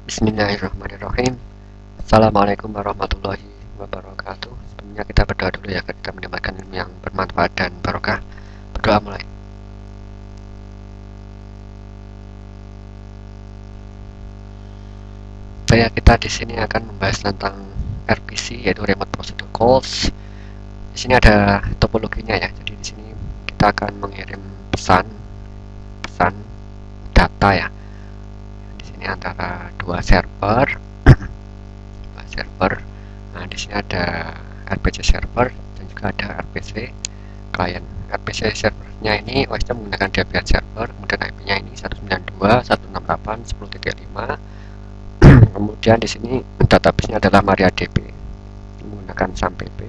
Bismillahirrahmanirrahim. Assalamualaikum warahmatullahi wabarakatuh. Sebelumnya kita berdoa dulu ya, kita mendapatkan ilmu yang bermanfaat dan barokah. Berdoa mulai. Kita di sini akan membahas tentang RPC, yaitu Remote Procedure Calls. Di sini ada topologinya ya. Jadi di sini kita akan mengirim pesan data ya. Di sini antara dua server. Nah, di sini ada RPC server dan juga ada RPC client. RPC servernya ini OS-nya menggunakan Debian server, kemudian IP-nya ini 192.168.10.5. Kemudian di sini database-nya adalah MariaDB menggunakan SAMPP.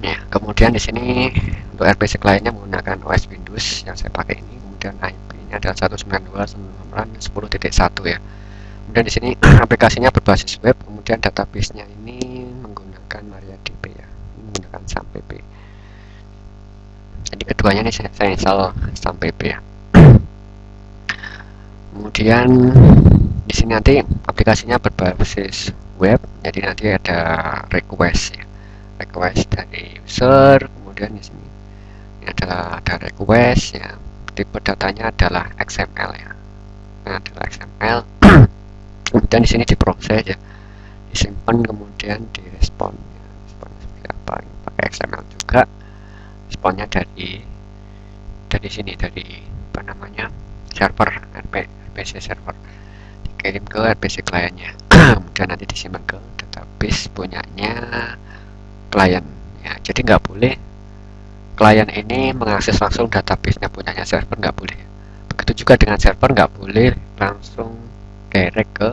Ya, kemudian di sini untuk RPC client-nya menggunakan OS Windows yang saya pakai ini. Kemudian IP-nya adalah 192.168.10.1 ya. Kemudian di sini aplikasinya berbasis web, kemudian database-nya ini menggunakan MariaDB ya, menggunakan SAMPP. Jadi keduanya ini saya install SAMPP ya. Kemudian di sini nanti aplikasinya berbasis web, jadi nanti ada request ya, request dari user. Kemudian di sini ini adalah ada request ya, tipe datanya adalah XML ya, ini adalah XML. Kemudian di sini diproses ya, disimpan, kemudian direspon ya. Responnya seperti apa, ini pakai XML juga. Responnya dari sini, dari apa namanya, server RPC server, dikirim ke RPC kliennya. Kemudian nanti disimpan ke database punyanya klien ya. Jadi nggak boleh klien ini mengakses langsung database-nya punyanya server, nggak boleh. Begitu juga dengan server, nggak boleh langsung direct ke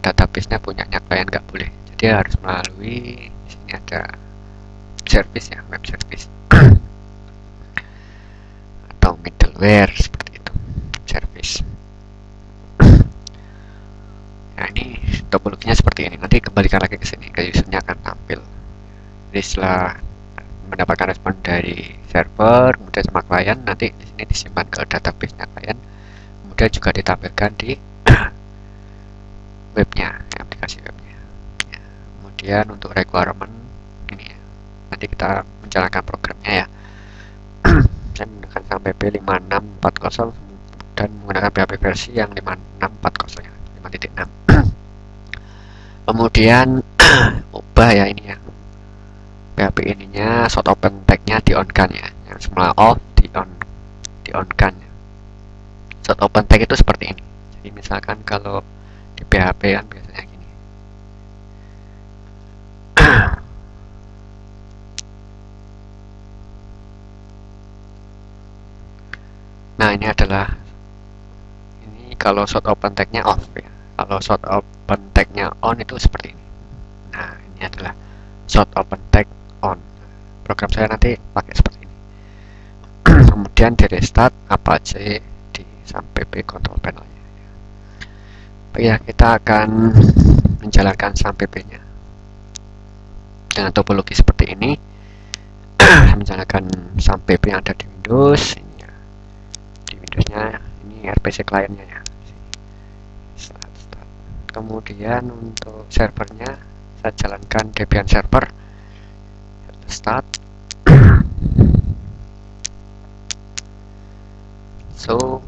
database-nya punyanya klien, nggak boleh. Jadi harus melalui di sini ada service ya, web service atau middleware seperti itu, service. Nah, ini topologinya seperti ini. Nanti kembalikan lagi ke sini, ke usernya akan tampil. Jadi setelah mendapatkan respon dari server, kemudian sama klien, nanti di sini disimpan ke database-nya klien, kemudian juga ditampilkan di webnya, aplikasi webnya ya. Kemudian untuk requirement ini ya, nanti kita menjalankan programnya ya. Saya menggunakan SAMPP 5640 dan menggunakan PHP versi yang 5640 ya, 5.6. Kemudian ubah ya ini ya, PHP ininya short open tag-nya di on kan ya, yang semula off di on kan ya. Short open tag itu seperti ini. Jadi misalkan kalau di PHP kan biasanya gini. Nah, ini adalah, ini kalau short open tag-nya off ya. Kalau short open tag-nya on itu seperti ini. Nah, ini adalah short open tag on. Program saya nanti pakai seperti ini. Kemudian di restart apache di SAMPP control panel. Ya, kita akan menjalankan SAMPP-nya dengan topologi seperti ini. Menjalankan SAMPP yang ada di Windows ini ya. Di Windowsnya ini RPC kliennya ya. Start. Kemudian untuk servernya saya jalankan Debian server. Start. So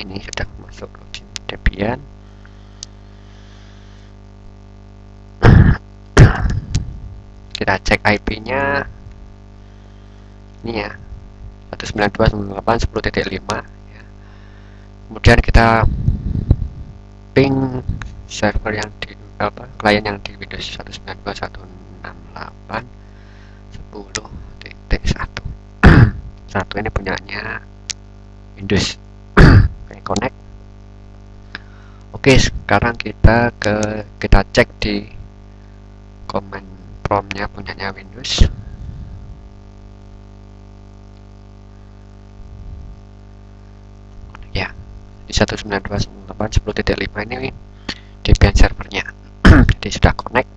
ini sudah masuk login Debian. Kita cek IP-nya ini ya, 192.168.10.5 ya. Kemudian kita ping server yang di klien yang di Windows 192.168.10.1. Satu ini punyanya Windows. Connect. Oke, sekarang kita cek di command prompt-nya punyanya Windows. di 192.168.10.5 ini Debian servernya. Jadi sudah connect.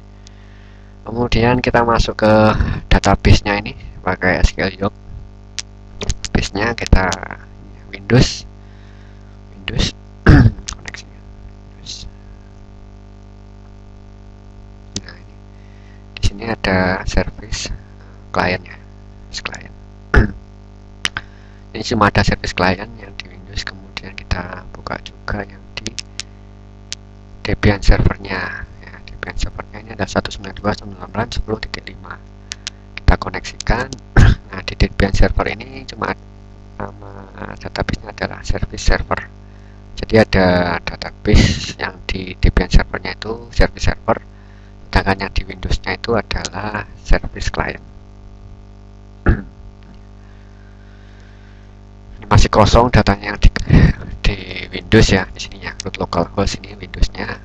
Kemudian kita masuk ke database-nya ini pakai SQL Yoke. Database-nya kita Windows koneksinya Windows. Nah, ini di sini ada service kliennya, klien. Ini cuma ada service klien yang di Windows, kemudian kita buka juga yang di Debian servernya. Ya, Debian servernya ini ada 192.168.10.5. Kita koneksikan. Nah, di Debian server ini cuma nama database-nya adalah service server. Jadi ada database yang di Debian servernya itu service server, sedangkan yang di Windows-nya itu adalah service client. Ini masih kosong datanya yang di Windows ya, di sini ya, root localhost ini Windows-nya.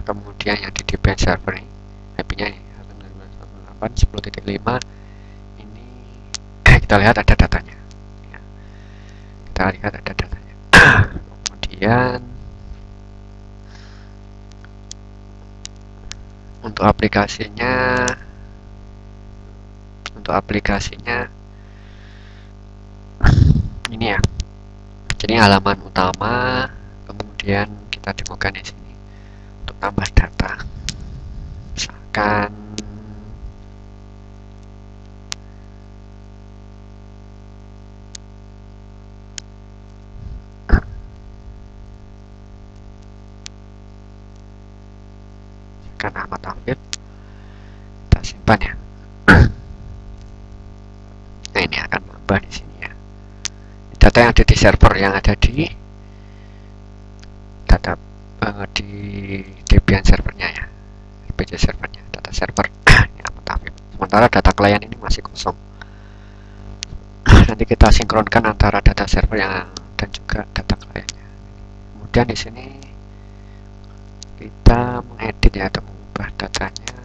Kemudian yang di Debian server ini IP-nya ini 192.168.10.5 ini kita lihat ada datanya. Ya. Kita lihat ada datanya. Kemudian untuk aplikasinya ini ya. Jadi halaman utama, kemudian kita demokan di sini untuk tambah data. Misalkan Ahmad Afif, kita simpan ya. Nah, ini akan nambah di sini ya. Data yang ada di server yang ada di data di Debian servernya ya, RPC servernya, data server. Ini Ahmad Afif. Sementara data klien ini masih kosong. Nanti kita sinkronkan antara data server yang dan juga data kliennya. Kemudian di sini kita mengedit ya atau mengubah datanya.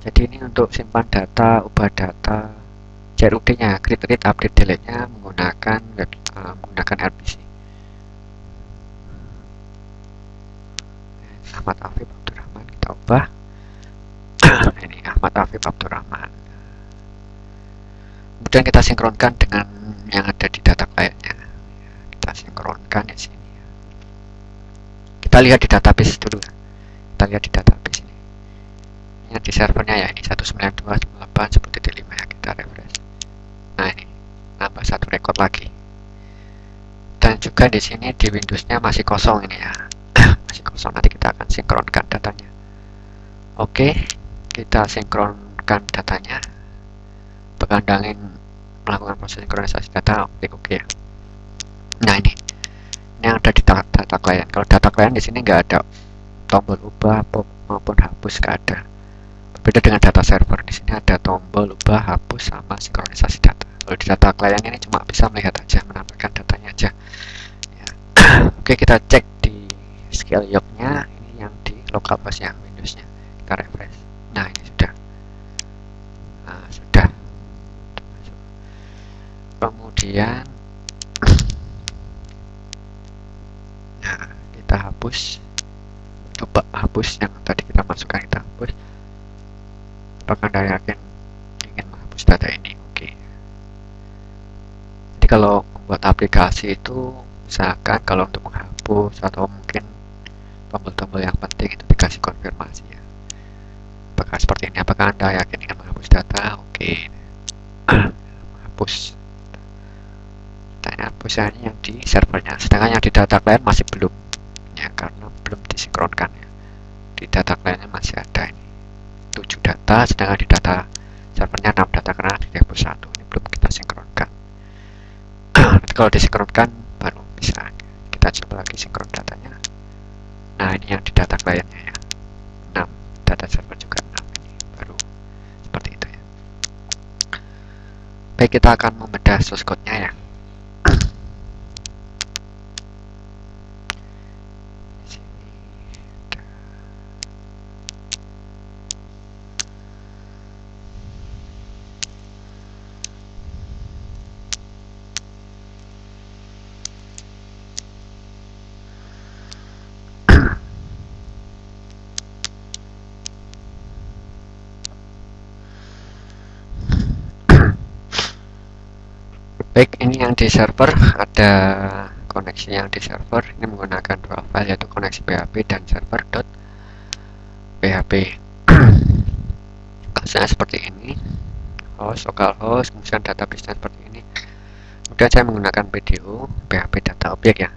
Jadi ini untuk simpan data, ubah data, CRUD-nya, create, read, update, delete-nya menggunakan RPC. Ahmad Afif Abdurrahman, kita ubah. Ini Ahmad Afif Abdurrahman. Kemudian kita sinkronkan dengan yang ada di data kliennya. Kita sinkronkan di sini. Kita lihat di database dulu. Kita lihat di database ini. Yang di servernya ya ini 192.168.10.5 ya, kita refresh. Nah, ini nambah satu record lagi. Dan juga di sini di Windows-nya masih kosong ini ya. Masih kosong, nanti kita akan sinkronkan datanya. Oke, kita sinkronkan datanya. Bekandangin melakukan proses sinkronisasi data, klik OK ya. Nah, ini yang ada di data klien. Kalau data klien di sini nggak ada tombol ubah maupun hapus, nggak ada. Berbeda dengan data server, di sini ada tombol ubah, hapus, sama sinkronisasi data. Kalau di data klien ini cuma bisa melihat aja, menampilkan datanya aja. Ya. Oke, kita cek di SQL Yoke-nya, ini yang di localhost yang Windows-nya. Kita refresh. Nah, ini sudah. Nah, sudah. Kemudian kita hapus, coba hapus yang tadi kita masukkan, kita hapus. Apakah Anda yakin ingin menghapus data ini? Oke. Jadi kalau membuat aplikasi itu misalkan kalau untuk menghapus atau mungkin tombol-tombol yang penting itu dikasih konfirmasi ya. Apakah seperti ini? Apakah Anda yakin ingin menghapus data? Oke. Menghapus. Hapusnya yang di servernya, sedangkan yang di data klien masih belum ya, karena belum disinkronkan ya. Di data kliennya masih ada ini 7 data, sedangkan di data servernya 6 data karena dihapus 1. Ini belum kita sinkronkan. Nanti kalau disinkronkan baru bisa kita coba lagi sinkron datanya. Nah, ini yang di data kliennya ya, 6, data server juga 6, ini baru seperti itu ya. Baik, kita akan membedah source code-nya ya. server ada koneksi yang di server ini menggunakan dua file, yaitu koneksi PHP dan server.php. Hasilnya seperti ini, host, localhost, kemudian database seperti ini. Kemudian saya menggunakan PDO, PHP data objek ya.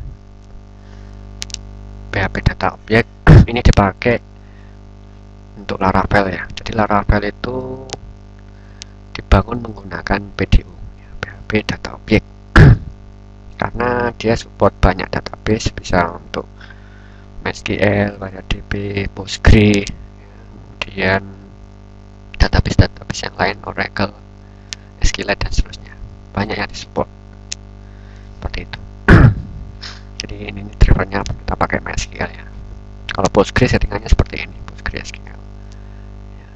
PHP data objek ini dipakai untuk Laravel ya. Jadi Laravel itu dibangun menggunakan PDO, ya, PHP data objek. Karena dia support banyak database, bisa untuk MySQL, MariaDB, Postgre, kemudian database yang lain, Oracle, SQLite dan seterusnya, banyak yang disupport seperti itu. Jadi ini drivernya kita pakai MySQL ya. Kalau Postgre settingannya seperti ini, Postgre SQL ya.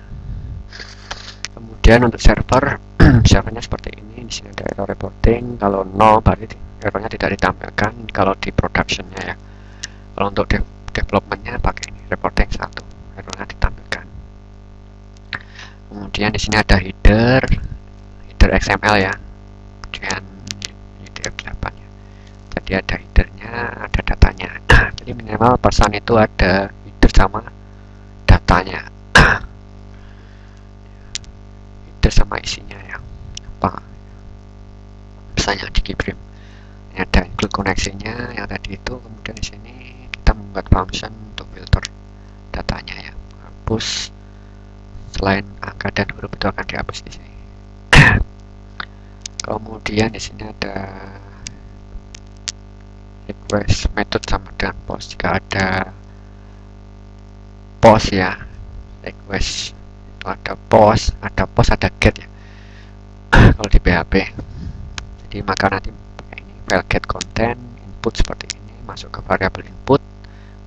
Kemudian untuk servernya seperti ini. Di sini ada error reporting, kalau 0 berarti errornya tidak ditampilkan kalau di productionnya ya. Kalau untuk developmentnya pakai ini, reporting 1, errornya ditampilkan. Kemudian di sini ada header XML ya, kemudian header 8 ya. Jadi ada headernya, ada datanya. Jadi minimal pesan itu ada header sama datanya. Header sama isinya ya, apa pesannya dikirim. Ini ada include koneksinya yang tadi itu. Kemudian di sini kita membuat function untuk filter datanya ya, hapus selain angka dan huruf itu akan dihapus di sini. Kemudian di sini ada request method sama dengan post. Jika ada post ya, request itu ada post, ada get ya. Kalau di PHP, jadi maka nanti pakai ini file get content input seperti ini, masuk ke variabel input.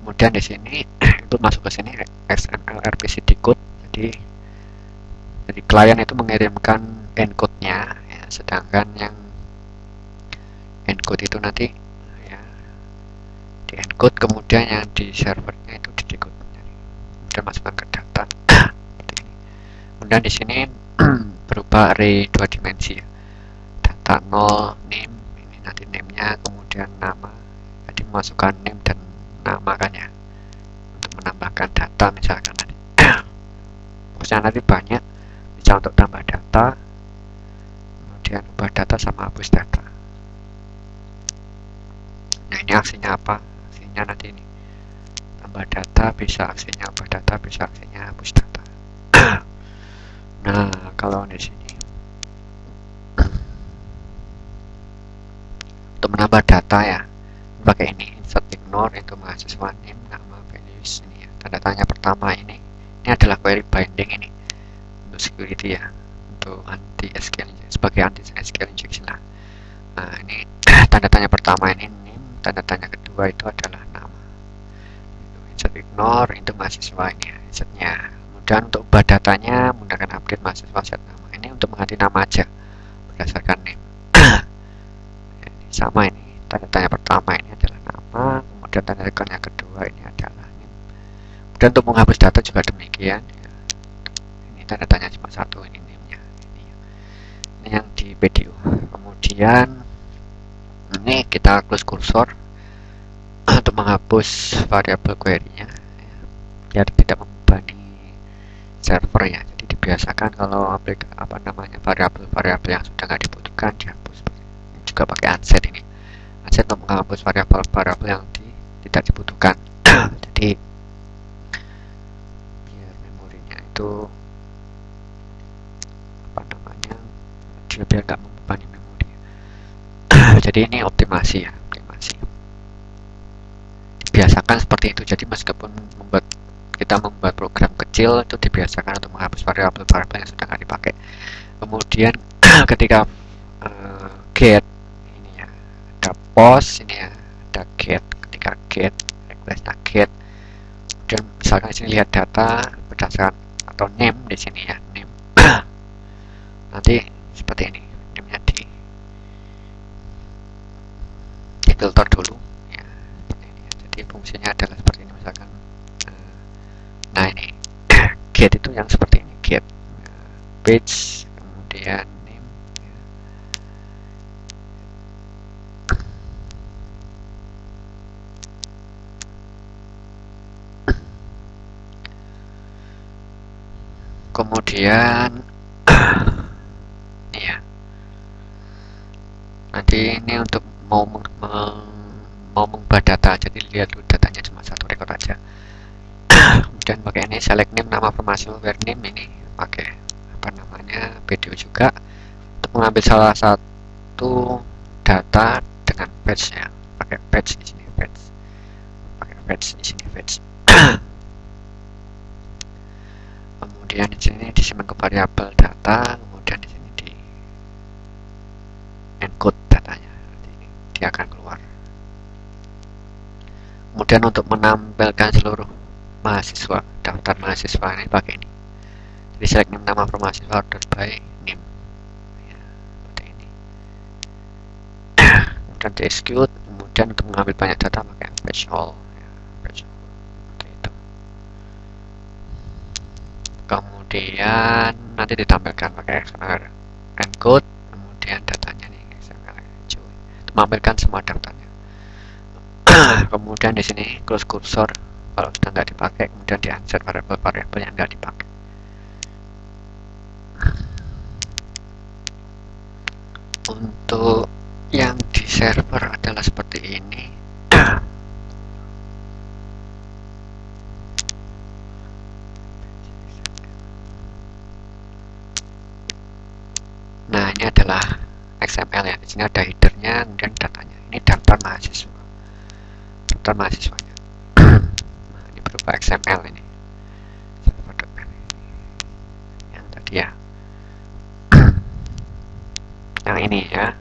Kemudian di sini input masuk ke sini XML RPC decode. Jadi klien itu mengirimkan encode-nya ya, sedangkan yang encode itu nanti ya di encode, kemudian yang di servernya itu di decode. Kemudian masukkan ke data seperti ini. Kemudian di sini berupa array 2 dimensi ya. Data 0 name, ini nanti name-nya, kemudian nama. Jadi masukkan name dan nama kan ya, untuk menambahkan data misalkan nanti. Maksudnya nanti banyak, bisa untuk tambah data, kemudian ubah data sama hapus data. Nah ini aksinya apa? Aksinya nanti ini tambah data, bisa aksinya ubah data, bisa aksinya hapus data. Nah kalau di sini untuk menambah data ya, pakai ini insert ignore itu mahasiswa name, nama, values ini ya. Tanda tanya pertama ini adalah query binding ini untuk security ya, untuk anti SQL sebagai anti SQL injection lah. Nah ini tanda tanya pertama ini name, tanda tanya kedua itu adalah nama. Insert ignore itu mahasiswa ini ya, insertnya. Kemudian untuk ubah datanya menggunakan update mahasiswa set nama, ini untuk mengganti nama aja berdasarkan name. Sama ini tanda tanya pertama ini adalah nama, kemudian tanda tanya kedua ini adalah name. Kemudian untuk menghapus data juga demikian ya. Ini tanda tanya cuma satu, ini name-nya ini yang di PDO. Kemudian ini kita close kursor untuk menghapus variabel query-nya ya, biar tidak membebani server ya. Jadi dibiasakan kalau variabel yang sudah nggak dibutuhkan dihapus. Ini juga pakai unset ini, unset untuk menghapus variabel yang tidak dibutuhkan. Jadi biar memorinya itu biar nggak membebani memori. Jadi ini optimasi ya, optimasi. Dibiasakan seperti itu. Jadi meskipun kita membuat program kecil, itu dibiasakan untuk menghapus variabel-variabel yang sudah nggak dipakai. Kemudian ketika get ini ya, ada post ini ya, ada get. Ketika get requestnya get, kemudian misalkan di sini lihat data berdasarkan atau name di sini ya, name. Nanti seperti ini, name-nya di filter dulu ya, seperti ini. Jadi fungsinya adalah seperti ini misalkan. Nah ini get itu yang seperti ini, get page, kemudian name ya. kemudian ini ya, nanti ini untuk mau mengubah data, jadi lihat dulu datanya cuma satu rekor aja. Kemudian pakai ini select name, nama formasi where name, ini pakai apa namanya video juga untuk mengambil salah satu data dengan batch ya, pakai batch di sini, pakai batch di sini, batch. Kemudian di sini disimpan ke variabel data, kemudian di sini di encode datanya, nanti dia akan keluar. Kemudian untuk menampilkan seluruh mahasiswa, daftar mahasiswa ini pakai ini. Jadi select name, nama mahasiswa order by name. Ya, seperti ini. Kemudian di execute, kemudian untuk mengambil banyak data pakai fetch all. Ya, fetch all. Seperti itu. Kemudian nanti ditampilkan pakai XML encode, kemudian datanya nih XML hijau untuk menampilkan semua datanya. Kemudian di sini close cursor kalau sudah nggak dipakai, kemudian di insert variabel yang nggak dipakai. Untuk yang di server adalah seperti ini. Nah, ini adalah XML ya. Di sini ada headernya, kemudian datanya. Ini daftar mahasiswa. Daftar mahasiswanya. Nah, ini berupa XML ini. Yang tadi ya. Yang ini ya.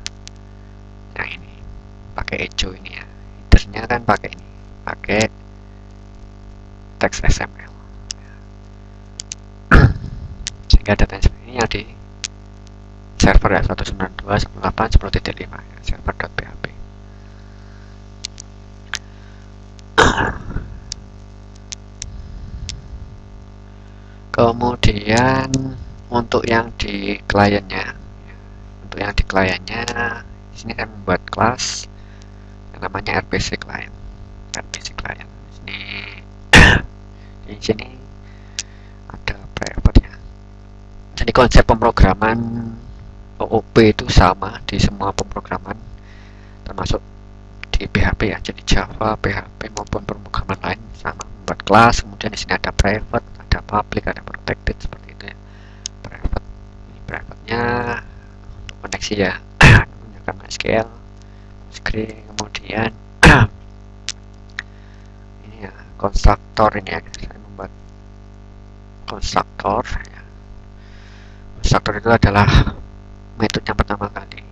Yang ini pakai hijau ini ya. Headernya kan pakai ini. Pakai teks XML. Sehingga datanya seperti ini yang di server ya, 192.168.10.5 ya, server.php. Kemudian untuk yang di kliennya, di sini kan membuat kelas yang namanya RPC client. Di sini ada private ya. Jadi konsep pemrograman OOP itu sama di semua pemrograman, termasuk di PHP ya. Jadi Java, PHP maupun pemrograman lain sama, membuat kelas. Kemudian di sini ada private, ada public, ada protected, seperti itu ya. Private, ini private-nya untuk koneksi ya, menggunakan MySQL, script. Kemudian ini ya konstruktor, ini ya, saya membuat konstruktor ya. Konstruktor itu adalah metode yang pertama kali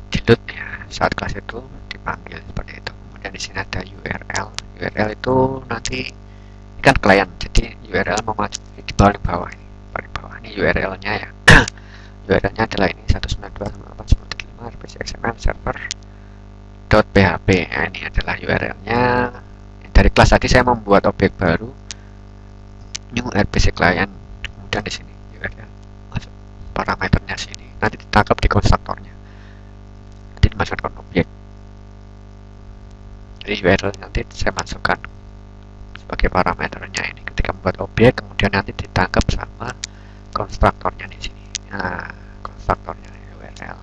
di load ya, saat kelas itu dipanggil seperti itu. Kemudian di sini ada URL. URL itu nanti ini kan klien, jadi URL memacu di bawah ini, paling bawah ini URL-nya ya. URL-nya adalah ini 192.168.10.5 RPC XML server.php. Nah, ini adalah URL-nya. Dari kelas tadi saya membuat objek baru new RPC client. Kemudian di sini URL masuk parameternya sini, nanti ditangkap di konstruktornya, nanti dimasukkan objek. Jadi URL nanti saya masukkan sebagai parameternya ini ketika membuat objek, kemudian nanti ditangkap sama konstruktornya di sini. Nah, konstruktornya URL,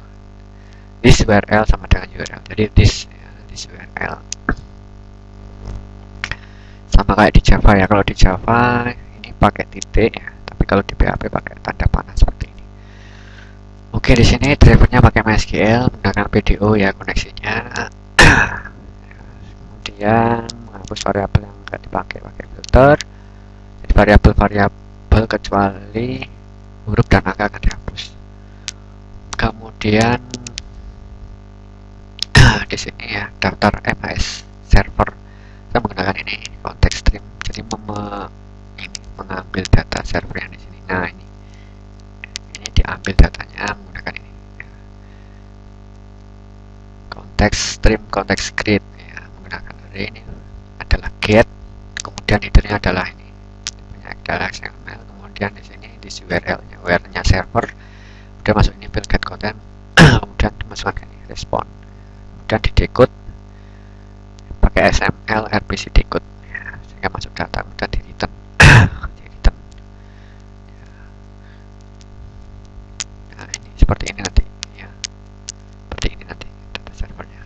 this URL sama dengan URL, jadi this URL sama kayak di Java ya. Kalau di Java ini pakai titik ya, tapi kalau di PHP pakai tanda panah seperti ini. Oke, di sini drivernya pakai MySQL menggunakan PDO ya koneksinya. Kemudian menghapus variabel yang enggak dipakai pakai filter. Jadi variabel kecuali huruf dan angka akan dihapus. Kemudian di sini ya daftar MIS server. Saya menggunakan ini context stream, jadi mengambil data server yang di sini. Nah, ini diambil datanya menggunakan ini ya. Context stream, context create ya, menggunakan array. Ini adalah get, kemudian headernya adalah ini, adalah XML. Kemudian di sini di URL-nya, URL-nya server, kemudian masuk ini field get content, kemudian dimasukkan ini respond, kemudian di decode pakai XML RPC decode ya, sehingga masuk data, kemudian di return. seperti ini nanti ya, seperti ini nanti data servernya.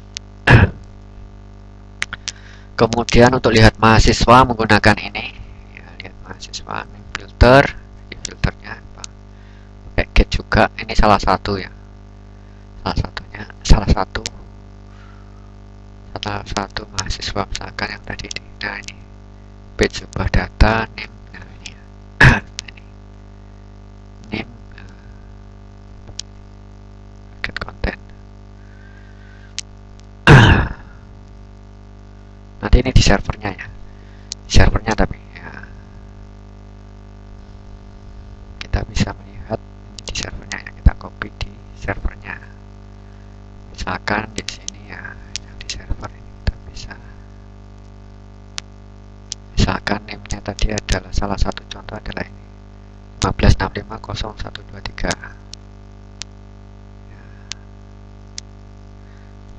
Kemudian untuk lihat mahasiswa menggunakan ini ya, lihat mahasiswa ini filter, di filternya pakai get juga. Ini salah satu ya, salah satu mahasiswa misalkan yang tadi ini. Nah ini page ubah data name, nah ini ya. Ini name get content. Nanti ini di servernya ya, di servernya, tapi ya kita bisa melihat ini di servernya ya, kita copy di servernya. Misalkan di sini ya, yang di server ini kita bisa, misalkan name-nya tadi adalah, salah satu contoh adalah ini 15650123 ya,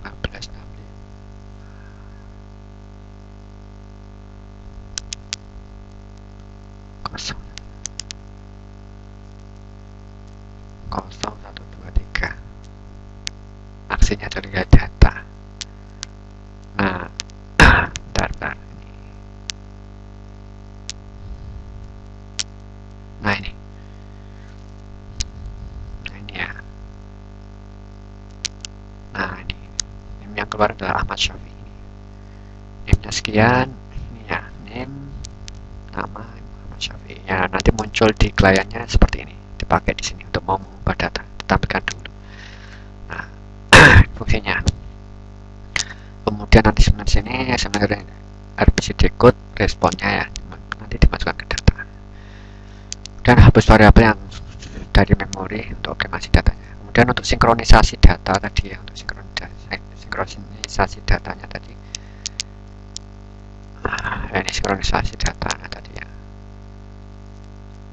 1565 0123. Aksinya dari data. Nah, bentar. Nah ini ya. Nah ini yang keluar adalah Ahmad Syafi'i. Name-nya sekian. Ini ya, name, nama Ahmad Syafi'i. Ya, nanti muncul di kliennya seperti ini. Dipakai di sini untuk mau mengubah data. Tampilkan dulu. Nah, fungsinya. Kemudian nanti sebenarnya RPC decode responnya ya, nanti dimasukkan ke data. Dan hapus variabel yang dari memori untuk optimasi datanya. Kemudian untuk sinkronisasi data tadi ya, untuk sinkronisasi datanya tadi. Nah, ini sinkronisasi datanya tadi ya.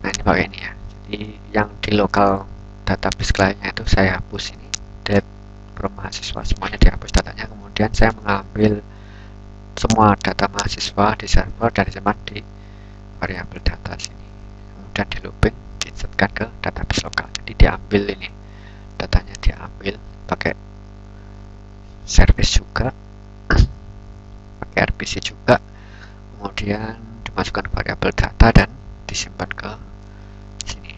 Nah ini pakai ini ya. Jadi yang di lokal database kliennya itu saya hapus ini, delete from mahasiswa, semuanya dihapus datanya. Kemudian saya mengambil semua data mahasiswa di server dan disimpan di variabel data sini. Kemudian di looping, diinsertkan ke database lokal. Jadi diambil ini, datanya diambil pakai service juga, pakai RPC juga, kemudian dimasukkan ke variabel data dan disimpan ke sini,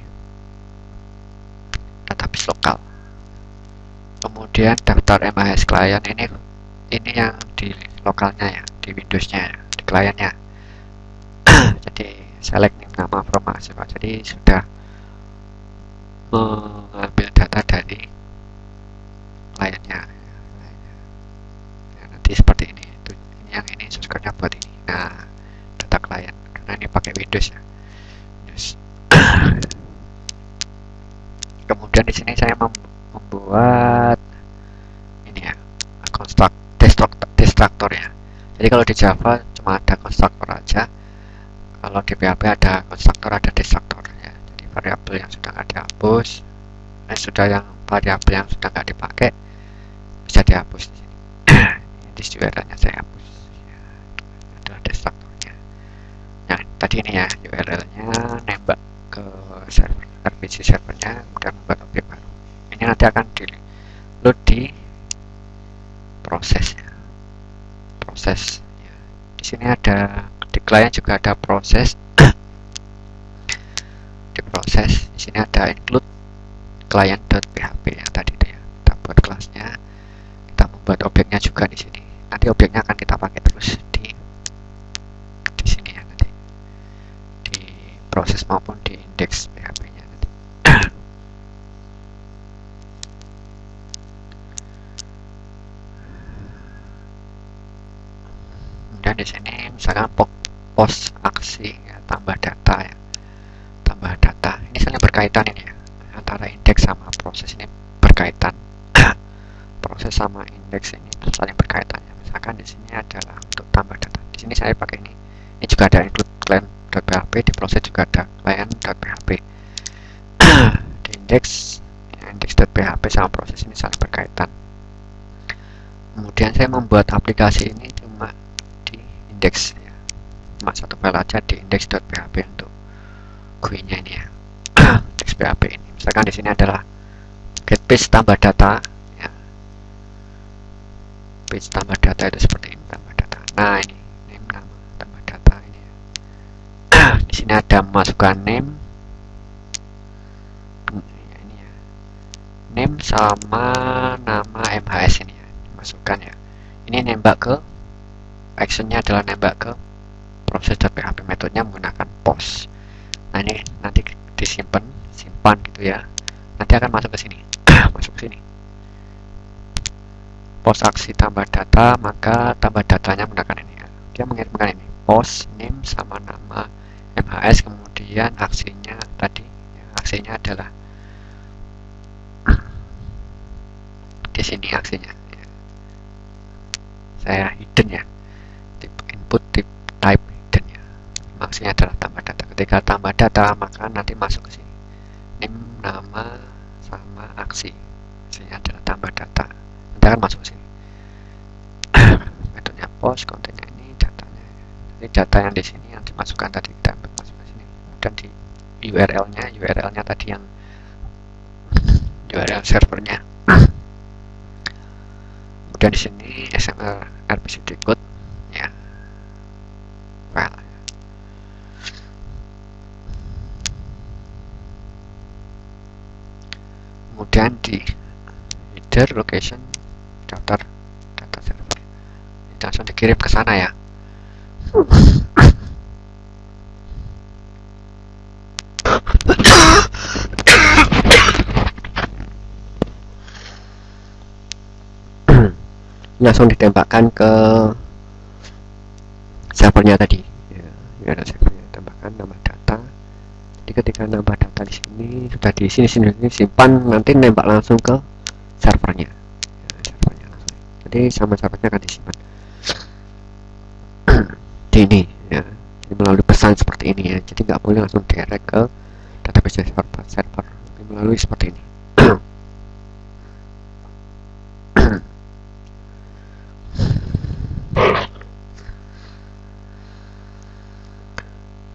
database lokal. Kemudian daftar MIS client ini yang di lokalnya ya, di Windowsnya ya, di kliennya. Jadi select nama from mahasiswa, jadi sudah mengambil data dari kliennya ya, nanti seperti ini. Ini yang ini shortcutnya buat ini. Nah, data klien karena ini pakai Windows ya, Windows. Kemudian di sini saya membuat ini ya, destructor ya. Jadi kalau di Java cuma ada konstruktor aja, kalau di PHP ada konstruktor, ada destruktor ya. Jadi variabel yang sudah nggak dihapus, variabel yang sudah nggak dipakai bisa dihapus di sini. Ini URL-nya saya hapus ya, adalah destruktornya. Nah tadi ini ya, URL-nya nembak ke server RPC servernya, kemudian membuat objek baru. Ini nanti akan di load di prosesnya. Proses ya. Di sini ada, di klien juga ada proses. Di proses di sini ada include client.php yang tadi itu ya, kita buat kelasnya, kita membuat objeknya juga di sini. Nanti objeknya akan kita pakai terus di sini ya, nanti di proses maupun di indeks PHP-nya nanti. Dan di sini misalkan post aksi ya, tambah data ya, tambah data ini saling berkaitan ini ya, antara indeks sama proses ini berkaitan. Proses sama indeks ini saling berkaitan ya. Misalkan di sini adalah untuk tambah data, di sini saya pakai ini juga ada include client.php, di proses juga ada client.php. Di indeks ya, index.php sama proses ini saling berkaitan. Kemudian saya membuat aplikasi ini cuma di indeks ya, cuma satu file aja di index.php untuk GUI-nya ini ya. Index PHP ini misalkan di sini adalah get page tambah data ya. Page tambah data itu seperti ini, tambah data. Nah ini name nama tambah data ini ya. Di sini ada masukkan name ya, ini ya, name sama nama MHS ini ya, masukkan ya. Ini nembak ke actionnya adalah nembak ke proses.php, metodenya menggunakan post. Nah ini nanti disimpan, simpan gitu ya. Nanti akan masuk ke sini, masuk ke sini. Post aksi tambah data, maka tambah datanya menggunakan ini ya. Dia mengirimkan ini post name sama nama MHS, kemudian aksinya tadi ya, aksinya adalah di sini aksinya ya. Saya hidden ya, tip input tip type hidden ya. Aksinya adalah tambah data. Ketika tambah data maka nanti masuk ke sini name nama sama aksi, aksinya adalah tambah data, nanti akan masuk ke sini. Metodenya post, kontennya ini, datanya. Jadi data yang di sini yang dimasukkan tadi kita ambil masuk ke sini. Kemudian di URL-nya tadi yang URL servernya. Kemudian di sini XML RPCD code ya, file. Kemudian di header location daftar data server, ini langsung dikirim ke sana ya. Langsung ditembakkan ke servernya tadi ya, ada servernya, tambahkan nambah data. Jadi ketika nambah data di sini sudah di sini simpan, nanti nembak langsung ke servernya ya, servernya langsung. Jadi sama servernya akan disimpan di ini ya. Jadi melalui pesan seperti ini ya, jadi nggak boleh langsung direct ke database server, tapi melalui seperti ini.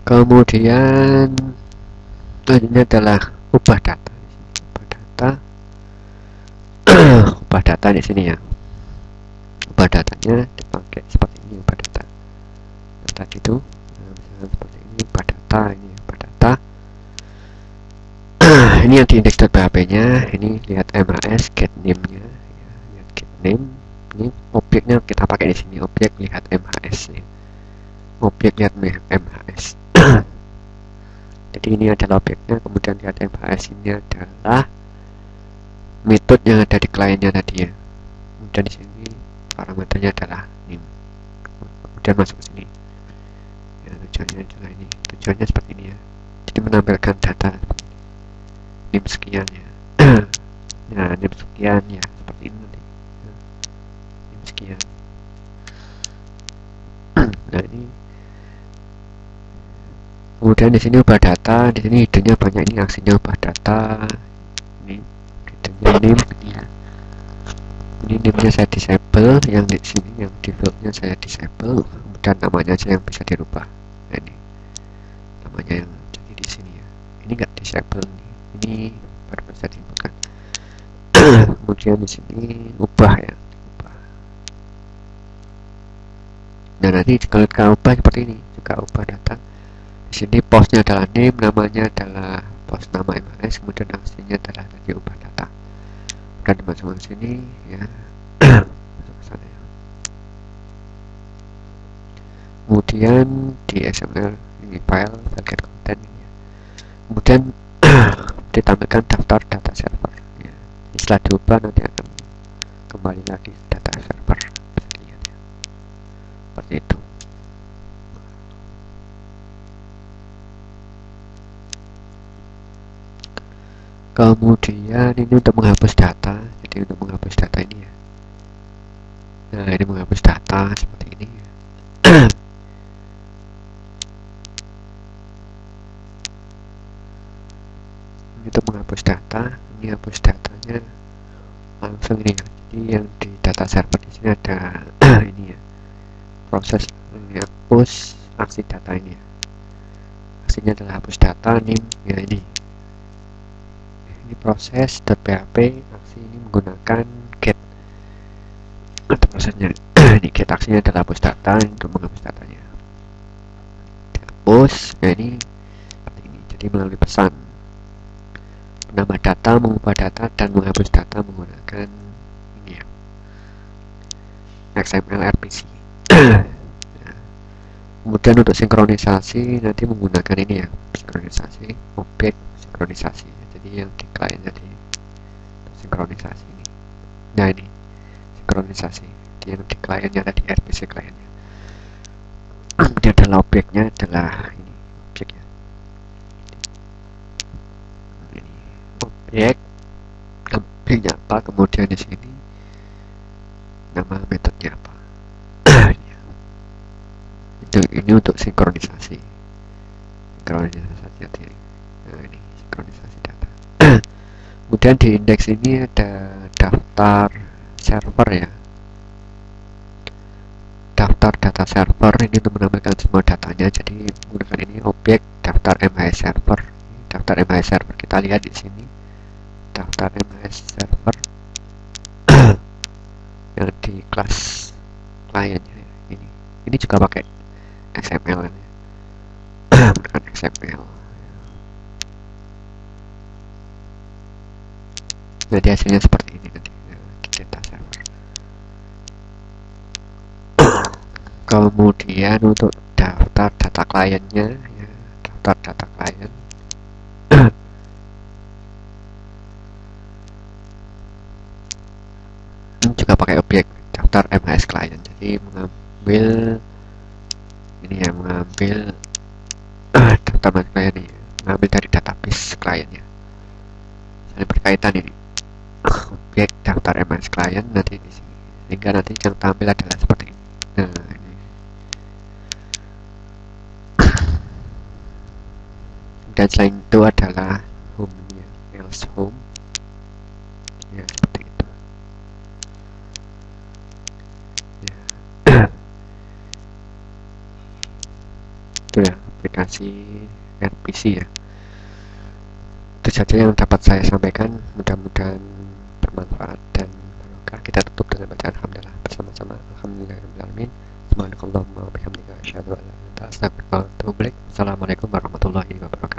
Kemudian ini adalah ubah data, ubah data di sini ya. Ubah datanya dipakai seperti ini, ubah data. Nah, tadi itu misalnya seperti ini, ubah data, ini ubah data. Ini yang di index.php-nya, ini lihat MHS get name-nya ya, lihat get name. Ini objeknya kita pakai di sini, objek lihat MHS nih. Objek lihat MHS. Jadi ini adalah objeknya, kemudian lihat MHS ini adalah metode yang ada di kliennya tadi ya. Kemudian di sini parameternya adalah name. Kemudian masuk ke sini. Ya, tujuannya adalah ini. Tujuannya seperti ini ya. Jadi menampilkan data name sekian ya. Nah, name sekian ya, seperti ini nanti. Name sekian. Nah, ini kemudian di sini ubah data, di sini hiddennya banyak, ini aksinya ubah data, ini hiddennya name ya. Ini name-nya saya disable, yang di sini yang default-nya saya disable, kemudian namanya aja yang bisa dirubah. Nah, ini namanya yang jadi di sini ya. Ini enggak disable nih, ini baru bisa diinputkan. Kemudian di sini ubah ya, ubah. Nah nanti kalau kita ubah seperti ini, juga ubah data. Di sini postnya adalah name, namanya adalah post nama MHS, kemudian aksinya adalah tadi ubah data. Dan dimasukkan ke sini ya. Masuk ke sana ya. Kemudian di XML ini file target content ini ya. Kemudian ditampilkan daftar data server ya. Setelah diubah nanti akan kembali lagi data server, bisa dilihat ya. Seperti itu. Kemudian ini untuk menghapus data, jadi untuk menghapus data ini ya. Nah ini menghapus data seperti ini ya. Ini untuk menghapus data, ini hapus datanya langsung ini ya. Jadi yang di data server di sini ada ini ya, proses menghapus aksi data ini ya. Aksinya adalah hapus data name ya, ini ini proses.php aksi ini menggunakan get. Untuk prosesnya ini get aksinya adalah hapus data untuk menghapus datanya. Dihapus, nah ini seperti ini. Jadi melalui pesan menambah data, mengubah data, dan menghapus data menggunakan ini ya, XML RPC. Kemudian untuk sinkronisasi nanti menggunakan ini ya, sinkronisasi objek sinkronisasi. Jadi yang di klien jadi sinkronisasi ini. Nah ini sinkronisasi. Dia yang di kliennya tadi RPC kliennya. Ini adalah objeknya adalah ini objeknya. Ini objeknya apa? Kemudian di sini nama metodenya apa? Ini untuk sinkronisasi tadi. Nah ini sinkronisasi data. Kemudian di indeks ini ada daftar server ya, daftar data server ini untuk menambahkan semua datanya. Jadi menggunakan ini objek daftar MHS server. Daftar MHS server kita lihat di sini daftar MHS server yang di kelas kliennya ini juga pakai XML ini. Menggunakan XML. Jadi hasilnya seperti ini nanti di data server. Kemudian untuk daftar data kliennya ya, daftar data klien ini juga pakai objek daftar MHS klien. Jadi mengambil ini ya, mengambil daftar klien ini, mengambil dari database kliennya. Saling berkaitan ini. Objek daftar MHS klien nanti di sini. Sehingga nanti yang tampil adalah seperti ini. Nah, ini. Dan selain itu adalah home-nya, else home. Ya, seperti itu. Ya. Itu ya, aplikasi RPC ya. Itu saja yang dapat saya sampaikan. Mudah-mudahan bermanfaat dan barokah. Kita tutup dengan bacaan alhamdulillah bersama-sama. Alhamdulillahirabbil alamin. Subhanakallahumma wa bihamdika asyhadu an la ilaha illa anta astaghfiruka wa atubu ilaik. Assalamualaikum warahmatullahi wabarakatuh.